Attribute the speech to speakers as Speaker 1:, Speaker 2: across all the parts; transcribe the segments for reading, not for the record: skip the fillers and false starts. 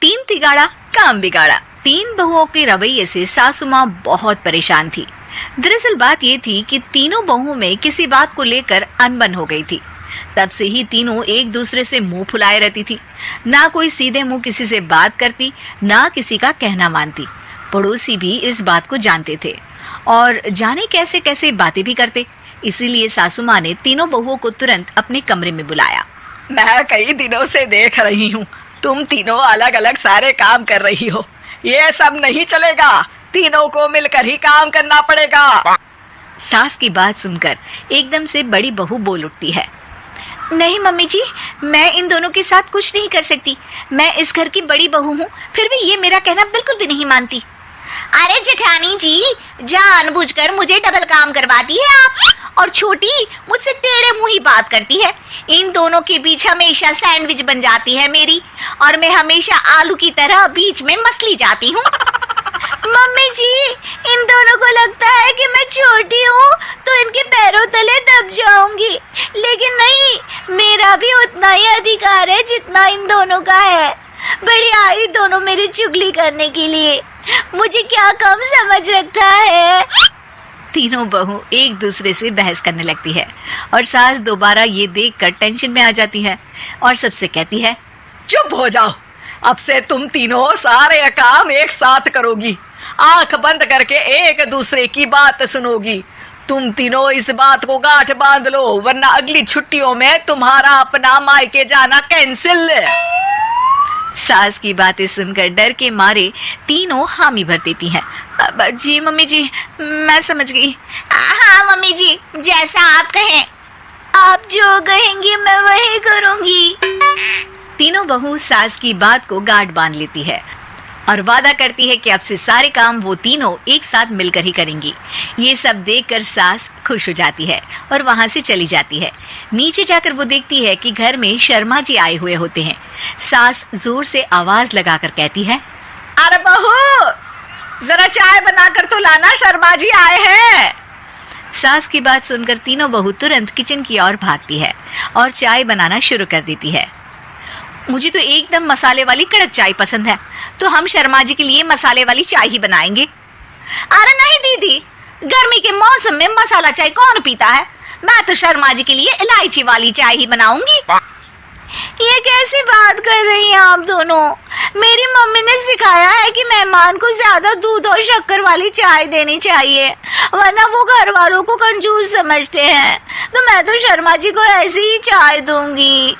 Speaker 1: तीन तिगाड़ा काम बिगाड़ा। तीन बहुओं के रवैये से सासू माँ बहुत परेशान थी। दरअसल बात ये थी कि तीनों बहुओं में किसी बात को लेकर अनबन हो गई थी। तब से ही तीनों एक दूसरे से मुंह फुलाए रहती थी। ना कोई सीधे मुंह किसी से बात करती, ना किसी का कहना मानती। पड़ोसी भी इस बात को जानते थे और जाने कैसे कैसे बातें भी करते। इसीलिए सासू माँ ने तीनों बहुओं को तुरंत अपने कमरे में बुलाया।
Speaker 2: मैं कई दिनों से देख रही हूँ, तुम तीनों अलग अलग सारे काम कर रही हो। ये सब नहीं चलेगा, तीनों को मिलकर ही काम करना पड़ेगा।
Speaker 1: सास की बात सुनकर एकदम से बड़ी बहू बोल उठती है। नहीं मम्मी जी, मैं इन दोनों के साथ कुछ नहीं कर सकती। मैं इस घर की बड़ी बहू हूँ, फिर भी ये मेरा कहना बिल्कुल भी नहीं मानती।
Speaker 3: अरे जेठानी जी, जानबूझकर मुझे डबल काम करवाती है आप, और छोटी मुझसे टेढ़े मुंह ही बात करती है। इन दोनों के बीच हमेशा सैंडविच बन जाती है मेरी, और मैं हमेशा आलू की तरह बीच में मसली जाती हूँ। मम्मी जी, इन दोनों को लगता है कि मैं छोटी हूँ तो इनके पैरों तले दब जाऊंगी, लेकिन नहीं, मेरा भी उतना ही अधिकार है जितना इन दोनों का है। बड़ी आई दोनों मेरी चुगली करने के लिए, मुझे क्या कम समझ रखा है।
Speaker 1: तीनों बहू एक दूसरे से बहस करने लगती है और सास दोबारा ये देखकर टेंशन में आ जाती है और सबसे कहती है,
Speaker 2: चुप हो जाओ, अब से तुम तीनों सारे काम एक साथ करोगी। आंख बंद करके एक दूसरे की बात सुनोगी। तुम तीनों इस बात को गांठ बांध लो, वरना अगली छुट्टियों में तुम्हारा अपना मायके जाना कैंसिल।
Speaker 1: सास की बातें सुनकर डर के मारे तीनों हामी भर देती हैं। जी मम्मी जी, मैं समझ गई।
Speaker 3: हाँ मम्मी जी, जैसा आप कहें। आप जो कहेंगी मैं वही करूंगी।
Speaker 1: तीनों बहू सास की बात को गांठ बांध लेती है और वादा करती है कि अब से सारे काम वो तीनों एक साथ मिलकर ही करेंगी। ये सब देखकर सास खुश हो जाती है और वहां से चली जाती है। नीचे जाकर वो देखती है कि घर में शर्मा जी आए हुए होते हैं। सास जोर से आवाज लगाकर कहती है,
Speaker 2: अरे बहू, जरा चाय बनाकर तो लाना, शर्मा जी आए हैं।
Speaker 1: सास की बात सुनकर तीनों बहू तुरंत किचन की ओर भागती है और चाय बनाना शुरू कर देती है। मुझे तो एकदम मसाले वाली कड़क चाय पसंद है, तो हम शर्मा जी के लिए मसाले वाली चाय ही बनाएंगे।
Speaker 3: अरे नहीं दीदी, गर्मी के मौसम में मसाला चाय कौन पीता है? मैं तो शर्मा जी के लिए इलायची वाली चाय ही बनाऊंगी। ये कैसी बात कर रही हैं आप दोनों? मेरी मम्मी ने सिखाया है कि मेहमान को ज्यादा दूध और शक्कर वाली चाय देनी चाहिए, वरना वो घर वालों को कंजूस समझते हैं। तो मैं तो शर्मा जी को ऐसी ही चाय दूंगी।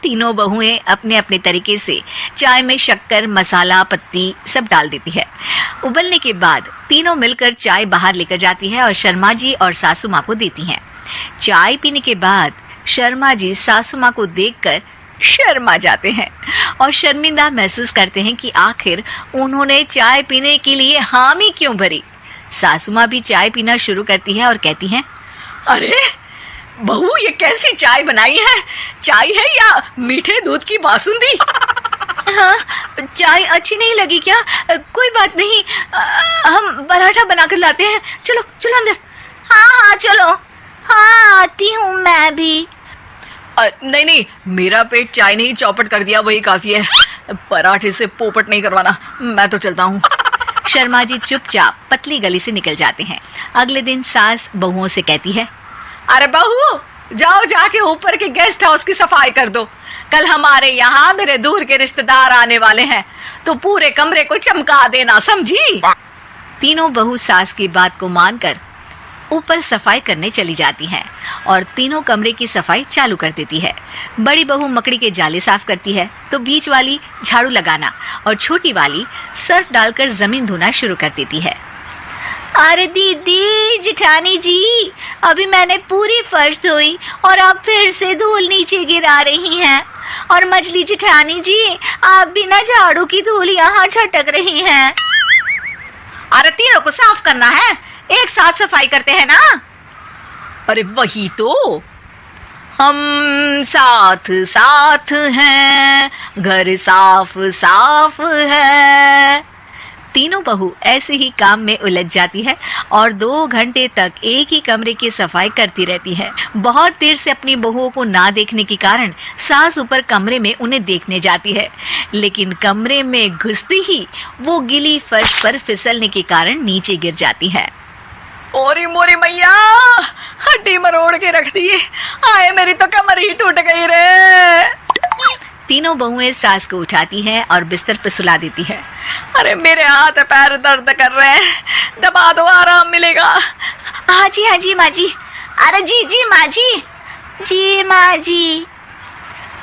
Speaker 1: तीनों बहुएं अपने अपने तरीके से चाय में शक्कर, मसाला, पत्ती सब डाल देती है। उबलने के बाद तीनों मिलकर चाय बाहर लेकर जाती है और शर्मा जी और सासू माँ को देती हैं। चाय पीने के बाद शर्मा जी सासू माँ को देखकर शर्मा जाते हैं और शर्मिंदा महसूस करते हैं कि आखिर उन्होंने चाय पीने के लिए हामी क्यों भरी। सासू माँ भी चाय पीना शुरू करती है और कहती हैं,
Speaker 2: अरे बहू, ये कैसी चाय बनाई है? चाय है या मीठे दूध की बासुंदी?
Speaker 1: हाँ, चाय अच्छी नहीं लगी क्या? कोई बात नहीं, हम पराठा बनाकर लाते हैं। चलो चलो अंदर।
Speaker 3: हाँ चलो। हाँ, आती हूँ मैं भी।
Speaker 2: नहीं नहीं, मेरा पेट चाय ने ही चौपट कर दिया, वही काफी है। पराठे से पोपट नहीं करवाना, मैं तो चलता हूँ।
Speaker 1: शर्मा जी चुपचाप पतली गली से निकल जाते हैं। अगले दिन सास बहुओं से कहती है,
Speaker 2: अरे बहू, जाओ जाके ऊपर के गेस्ट हाउस की सफाई कर दो। कल हमारे यहाँ मेरे दूर के रिश्तेदार आने वाले हैं, तो पूरे कमरे को चमका देना, समझी?
Speaker 1: तीनों बहू सास की बात को मानकर ऊपर सफाई करने चली जाती हैं और तीनों कमरे की सफाई चालू कर देती है। बड़ी बहू मकड़ी के जाले साफ करती है, तो बीच वाली झाड़ू लगाना और छोटी वाली सर्फ डालकर जमीन धोना शुरू कर देती है।
Speaker 3: अरे दीदी, जेठानी जी, अभी मैंने पूरी फर्श धोई और आप फिर से धूल नीचे गिरा रही हैं। और मछली जेठानी जी, आप बिना झाड़ू की धूल यहाँ छटक रही हैं।
Speaker 1: अरे तीनों को साफ करना है, एक साथ सफाई करते हैं ना।
Speaker 2: अरे वही तो,
Speaker 1: हम साथ साथ हैं, घर साफ साफ है। तीनों बहू ऐसे ही काम में उलझ जाती है और 2 घंटे तक एक ही कमरे की सफाई करती रहती है। बहुत देर से अपनी बहुओं को ना देखने के कारण सास ऊपर कमरे में उन्हें देखने जाती है, लेकिन कमरे में घुसती ही वो गीली फर्श पर फिसलने के कारण नीचे गिर जाती है।
Speaker 2: ओरी मोरी मैया, हड्डी मरोड़ के रख दी। आए मेरी तो कमर ही टूट गई रे।
Speaker 1: तीनों बहुएं सास को उठाती हैं और बिस्तर पर सुला देती है।
Speaker 2: अरे मेरे हाथ पैर दर्द कर रहे हैं, दबा दो आराम मिलेगा।
Speaker 3: हाँ जी माँ जी। अरे जी माँ जी माँ जी।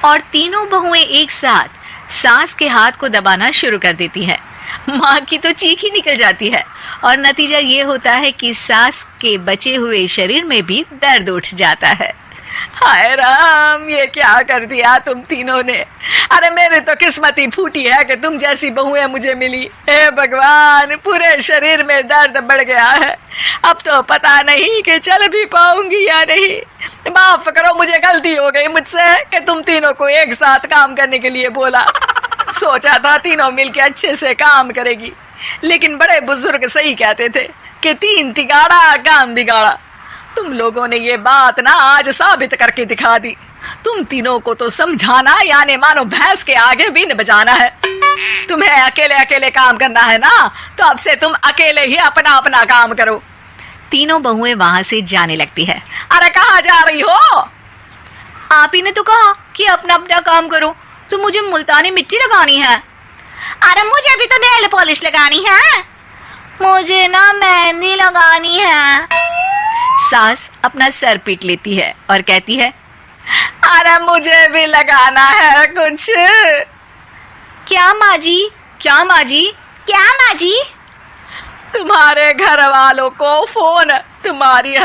Speaker 1: और तीनों बहुएं एक साथ सास के हाथ को दबाना शुरू कर देती हैं। माँ की तो चीख ही निकल जाती है और नतीजा ये होता है कि सास के बचे हुए शरीर में भी दर्द उठ जाता है।
Speaker 2: हाय राम, ये क्या कर दिया तुम तीनों ने। अरे मेरी तो किस्मत ही फूटी है कि तुम जैसी बहुएं मुझे मिली। हे भगवान, पूरे शरीर में दर्द बढ़ गया है। अब तो पता नहीं कि चल भी पाऊंगी या नहीं। माफ करो, मुझे गलती हो गई मुझसे कि तुम तीनों को एक साथ काम करने के लिए बोला। सोचा था तीनों मिलके अच्छे से काम करेगी, लेकिन बड़े बुजुर्ग सही कहते थे कि 3 तिगाड़ा काम बिगाड़ा। तुम लोगों ने ये बात ना आज साबित करके दिखा दी। तुम तीनों को तो समझाना यानी मानो भैंस के आगे बीन बजाना है। तुम्हें अकेले अकेले काम करना है ना, तो अब से तुम अकेले ही अपना अपना काम करो।
Speaker 1: तीनों बहुएं वहां से जाने लगती है।
Speaker 2: अरे कहाँ जा रही हो?
Speaker 3: आप ही ने तो कहा कि अपना अपना काम करो, तो मुझे मुल्तानी मिट्टी लगानी है। अरे मुझे भी तो नेल पॉलिश लगानी है। मुझे ना मेहंदी लगानी है।
Speaker 1: सास अपना सर पीट लेती है और कहती है,
Speaker 2: अरे मुझे भी लगाना है कुछ।
Speaker 3: क्या माँ जी?
Speaker 1: क्या माँ जी?
Speaker 3: क्या माँ जी?
Speaker 2: तुम्हारे घर वालों को फोन तुम्हारी हर